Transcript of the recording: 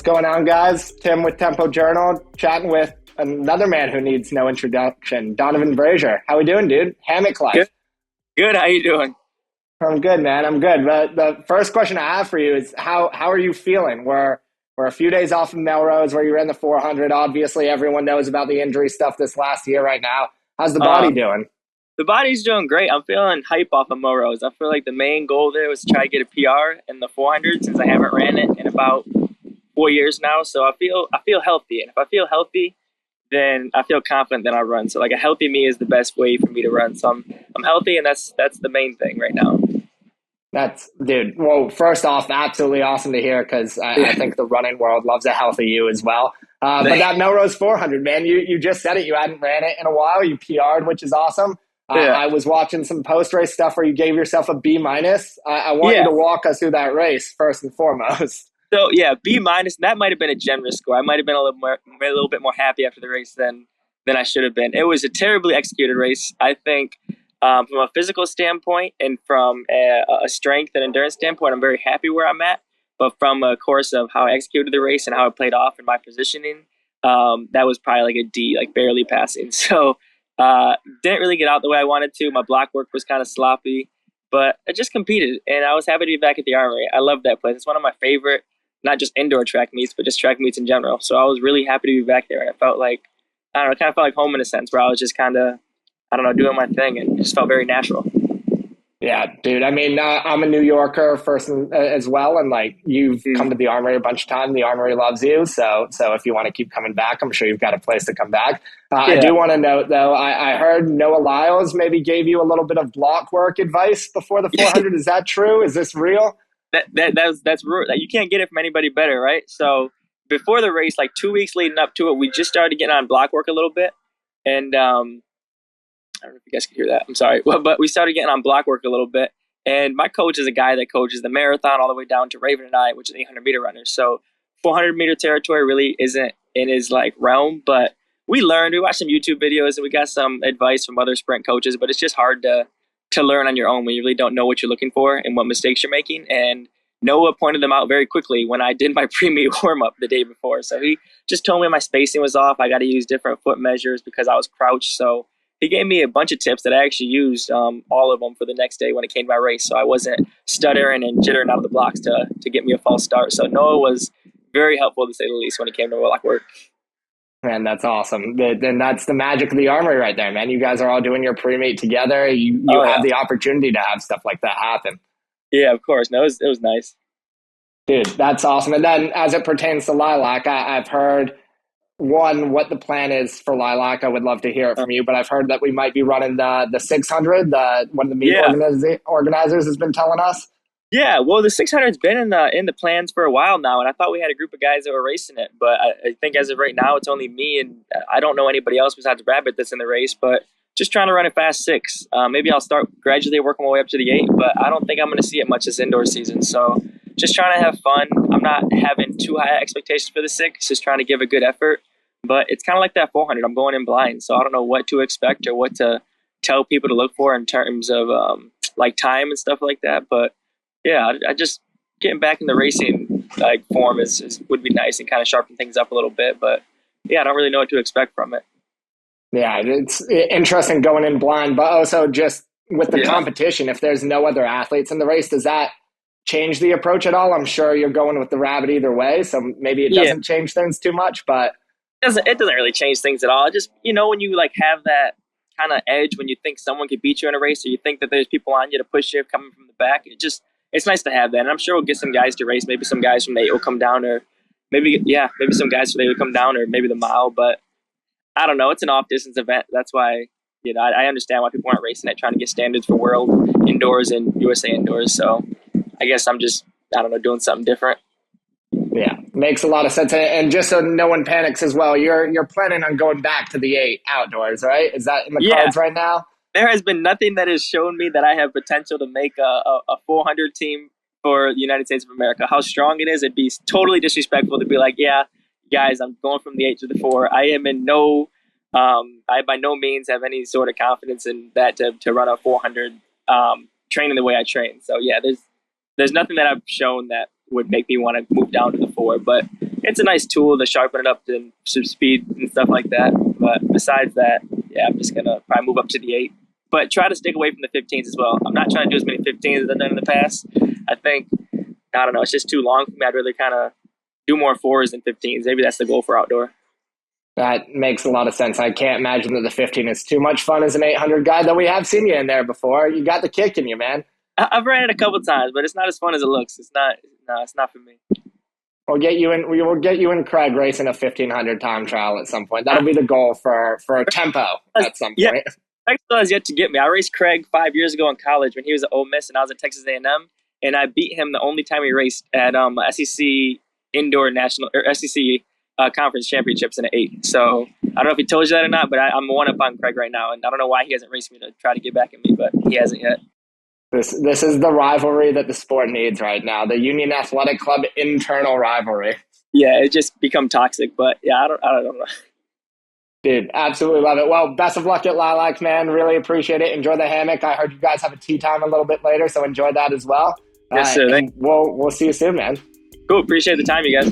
going on, guys? Tim with Tempo Journal, chatting with another man who needs no introduction, Donavan Brazier. How we doing, dude? Hammock Good. life. Good. How you doing? I'm good, man. I'm good. But the first question I have for you is how are you feeling? We're a few days off of Melrose, where you ran the 400. Obviously, everyone knows about the injury stuff this last year right now. How's the body Uh, doing? the body's doing great. I'm feeling hype off of Morose. I feel like the main goal there was to try to get a PR in the 400 since I haven't ran it in about 4 years now. So I feel healthy, and if I feel healthy, then I feel confident that I run. So like a healthy me is the best way for me to run. So I'm healthy, and that's the main thing right now. That's, dude. Well, first off, absolutely awesome to hear because I Yeah. think the running world loves a healthy you as well. But that Melrose 400, man, you just said it. You hadn't ran it in a while. You PR'd, which is awesome. Yeah. I was watching some post race stuff where you gave yourself a B minus. I want you Yeah. to walk us through that race first and foremost. So yeah, B minus. That might have been a generous score. I might have been a little bit more happy after the race than I should have been. It was a terribly executed race. I think from a physical standpoint and from a strength and endurance standpoint, I'm very happy where I'm at. But from a course of how I executed the race and how I played off and my positioning, that was probably like a D, like barely passing. So didn't really get out the way I wanted to. My block work was kind of sloppy, but I just competed and I was happy to be back at the Armory. I love that place. It's one of my favorite, not just indoor track meets, but just track meets in general. So I was really happy to be back there, and it felt like, I don't know, it kind of felt like home in a sense, where I was just kind of, I don't know, doing my thing, and it just felt very natural. Yeah, dude. I mean, I'm a New Yorker first as well, and like you've come Mm. to the Armory a bunch of times. The Armory loves you, so if you want to keep coming back, I'm sure you've got a place to come back. I Yeah, do want to note though, I heard Noah Lyles maybe gave you a little bit of block work advice before the 400. Is that true? Is this real? that's you can't get it from anybody better, right? So before the race, like 2 weeks leading up to it, we just started getting on block work a little bit, and I don't know if you guys can hear that. I'm sorry. Well, but we started getting on block work a little bit. And my coach is a guy that coaches the marathon all the way down to Raven and I, which is 800-meter runners. So 400-meter territory really isn't in his like realm. But we learned. We watched some YouTube videos and we got some advice from other sprint coaches. But it's just hard to learn on your own when you really don't know what you're looking for and what mistakes you're making. And Noah pointed them out very quickly when I did my pre-meet warm-up the day before. So he just told me my spacing was off. I got to use different foot measures because I was crouched. So he gave me a bunch of tips that I actually used, all of them for the next day when it came to my race. So I wasn't stuttering and jittering out of the blocks to get me a false start. So Noah was very helpful, to say the least, when it came to block work. Man, that's awesome. Then that's the magic of the Armory right there, man. You guys are all doing your pre-meet together. You Oh have yeah, the opportunity to have stuff like that happen. yeah, of course. No, it was nice. Dude, that's awesome. And then as it pertains to Lilac, I've heard one, what the plan is for Lilac. I would love to hear it Uh, from you, but I've heard that we might be running the 600. One of the meet yeah, organizers has been telling us. yeah. Well, the 600's been in the plans for a while now, and I thought we had a group of guys that were racing it, but I think as of right now, it's only me, and I don't know anybody else besides Rabbit that's in the race. But just trying to run a fast six. Maybe I'll start gradually working my way up to the eight, but I don't think I'm going to see it much this indoor season. So just trying to have fun. I'm not having too high expectations for the six. Just trying to give a good effort. But it's kind of like that 400. I'm going in blind, so I don't know what to expect or what to tell people to look for in terms of like time and stuff like that. But yeah, I just getting back in the racing like form is would be nice and kind of sharpen things up a little bit. But yeah, I don't really know what to expect from it. Yeah, it's interesting going in blind, but also just with the Yeah, competition, if there's no other athletes in the race, does that change the approach at all? I'm sure you're going with the Rabbit either way, so maybe it yeah. doesn't change things too much, but It doesn't really change things at all. It just, when you like have that kind of edge when you think someone could beat you in a race, or you think that there's people on you to push you coming from the back. It's nice to have that, and I'm sure we'll get some guys to race. Maybe some guys from the 8 will come down, or maybe some guys from the 8 will come down, or maybe the mile. But I don't know. It's an off distance event. That's why I understand why people aren't racing it, trying to get standards for world indoors and USA indoors. So I guess I'm just, I don't know, doing something different. yeah, makes a lot of sense. And just so no one panics as well, you're planning on going back to the 8 outdoors, right? Is that in the Yeah, cards right now? there has been nothing that has shown me that I have potential to make a 400 team for the United States of America. How strong it is, it'd be totally disrespectful to be like, yeah, guys, I'm going from the 8 to the 4. I am in no, I by no means have any sort of confidence in that to run a 400 training the way I train. So yeah, there's nothing that I've shown that would make me want to move down to the 4. But it's a nice tool to sharpen it up to some speed and stuff like that. But besides that, yeah, I'm just gonna probably move up to the 8, but try to stick away from the 15s as well. I'm not trying to do as many 15s as I've done in the past. I think, I don't know, it's just too long for me. I'd rather kind of do more 4s than 15s. Maybe that's the goal for outdoor. That makes a lot of sense. I can't imagine that the 15 is too much fun as an 800 guy, though we have seen you in there before. You got the kick in you, man. I've ran it a couple times, but it's not as fun as it looks. It's not. No, it's not for me. We'll get you in. We will get you and Craig racing a 1500 time trial at some point. That'll be the goal for a tempo at some point. Yeah, Craig still has yet to get me. I raced Craig 5 years ago in college when he was at Ole Miss and I was at Texas A&M, and I beat him the only time he raced at SEC Indoor National or SEC Conference Championships in an 8. So I don't know if he told you that or not, but I'm one up on Craig right now, and I don't know why he hasn't raced me to try to get back at me, but he hasn't yet. This is the rivalry that the sport needs right now. The Union Athletic Club internal rivalry. Yeah, it just become toxic, but yeah, I don't know. Dude, absolutely love it. Well, best of luck at Lilac, man. Really appreciate it. Enjoy the hammock. I heard you guys have a tea time a little bit later, so enjoy that as well. Yes, sir. We'll see you soon, man. Cool. Appreciate the time, you guys.